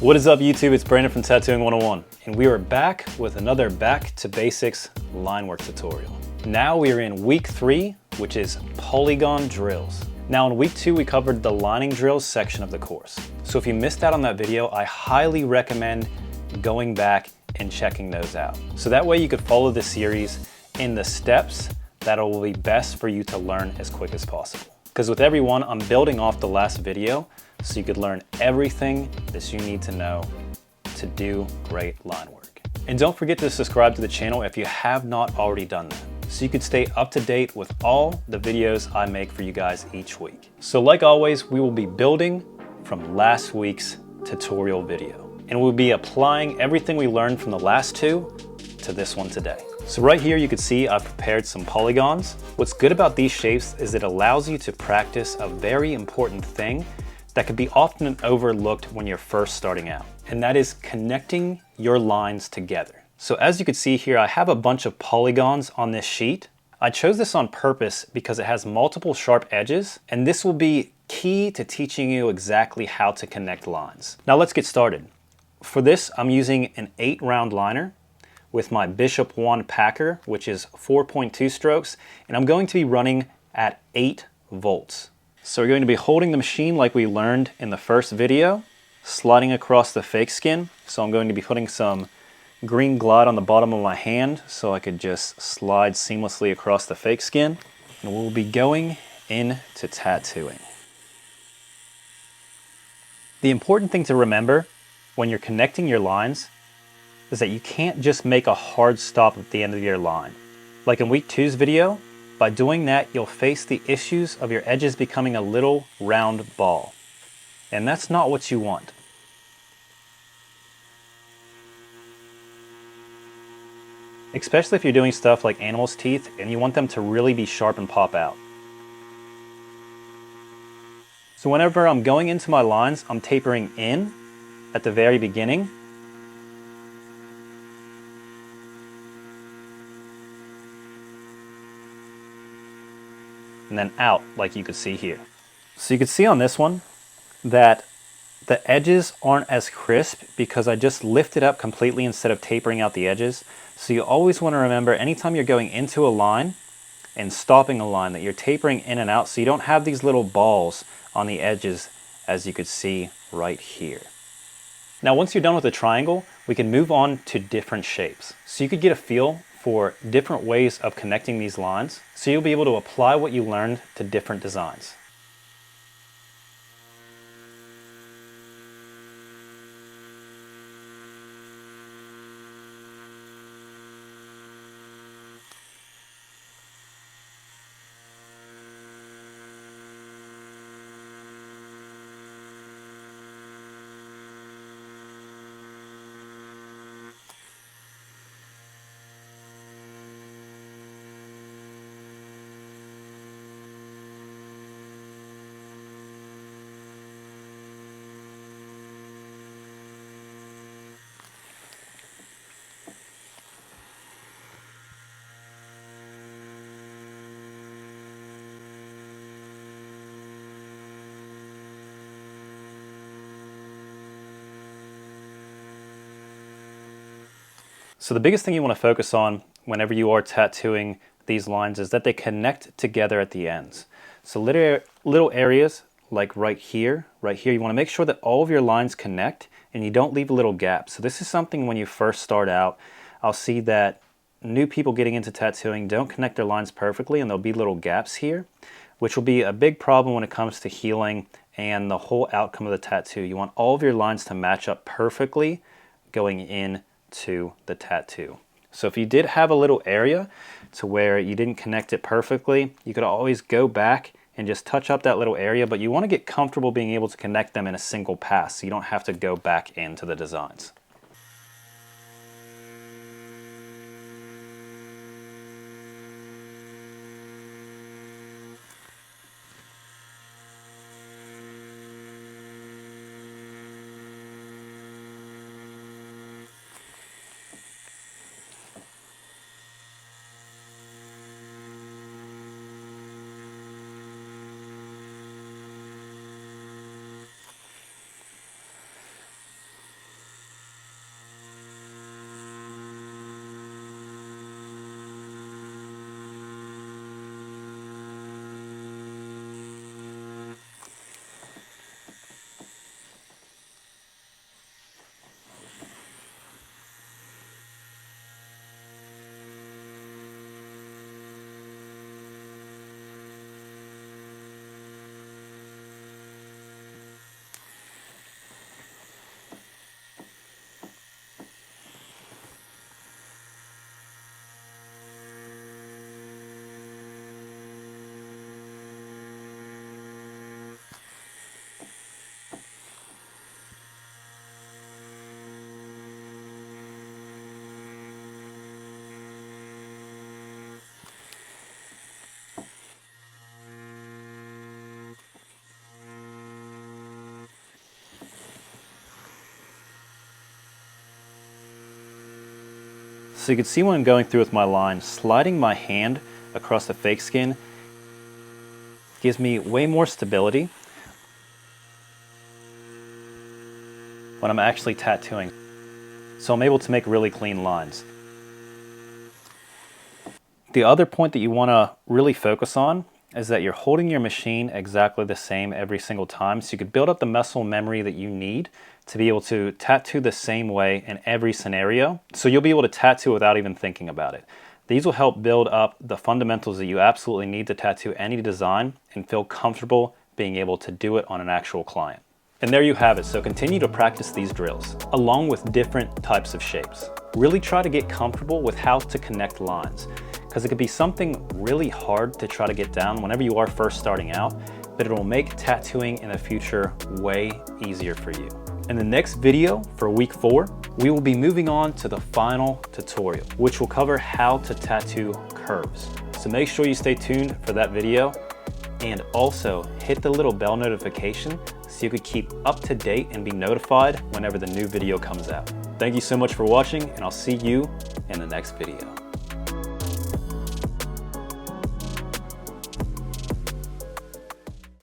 What is up YouTube? It's Brandon from Tattooing 101 and we are back with another back to basics line work tutorial. Now we are in week 3, which is Polygon Drills. Now in week 2 we covered the lining drills section of the course. So if you missed out on that video, I highly recommend going back and checking those out. So that way you could follow the series in the steps that will be best for you to learn as quick as possible. Because with every one, I'm building off the last video so you could learn everything that you need to know to do great line work. And don't forget to subscribe to the channel if you have not already done that, so you could stay up to date with all the videos I make for you guys each week. So like always, we will be building from last week's tutorial video, and we'll be applying everything we learned from the last two to this one today. So right here you can see I've prepared some polygons. What's good about these shapes is it allows you to practice a very important thing that could be often overlooked when you're first starting out, and that is connecting your lines together. So as you can see here, I have a bunch of polygons on this sheet. I chose this on purpose because it has multiple sharp edges, and this will be key to teaching you exactly how to connect lines. Now let's get started. For this, I'm using an 8-round liner with my Bishop wand packer, which is 4.2 strokes, and I'm going to be running at 8 volts. So we're going to be holding the machine like we learned in the first video, sliding across the fake skin. So I'm going to be putting some green glide on the bottom of my hand so I could just slide seamlessly across the fake skin. And we'll be going into tattooing. The important thing to remember when you're connecting your lines is that you can't just make a hard stop at the end of your line. Like in week 2's video, by doing that, you'll face the issues of your edges becoming a little round ball. And that's not what you want. Especially if you're doing stuff like animals' teeth and you want them to really be sharp and pop out. So whenever I'm going into my lines, I'm tapering in at the very beginning, and then out like you could see here. So you can see on this one that the edges aren't as crisp because I just lifted up completely instead of tapering out the edges. So you always want to remember anytime you're going into a line and stopping a line that you're tapering in and out so you don't have these little balls on the edges as you could see right here. Now once you're done with the triangle, we can move on to different shapes. So you could get a feel for different ways of connecting these lines, so you'll be able to apply what you learned to different designs. So the biggest thing you want to focus on whenever you are tattooing these lines is that they connect together at the ends. So little areas like right here, you want to make sure that all of your lines connect and you don't leave a little gap. So this is something when you first start out, I'll see that new people getting into tattooing don't connect their lines perfectly and there'll be little gaps here, which will be a big problem when it comes to healing and the whole outcome of the tattoo. You want all of your lines to match up perfectly going in to the tattoo. So if you did have a little area to where you didn't connect it perfectly, you could always go back and just touch up that little area, but you want to get comfortable being able to connect them in a single pass so you don't have to go back into the designs. So you can see when I'm going through with my line, sliding my hand across the fake skin gives me way more stability when I'm actually tattooing. So I'm able to make really clean lines. The other point that you want to really focus on is that you're holding your machine exactly the same every single time, so you could build up the muscle memory that you need to be able to tattoo the same way in every scenario, so you'll be able to tattoo without even thinking about it. These will help build up the fundamentals that you absolutely need to tattoo any design and feel comfortable being able to do it on an actual client. And there you have it. So continue to practice these drills along with different types of shapes. Really try to get comfortable with how to connect lines, because it could be something really hard to try to get down whenever you are first starting out, but it will make tattooing in the future way easier for you. In the next video for week 4, we will be moving on to the final tutorial, which will cover how to tattoo curves. So make sure you stay tuned for that video, and also hit the little bell notification so you could keep up to date and be notified whenever the new video comes out. Thank you so much for watching, and I'll see you in the next video.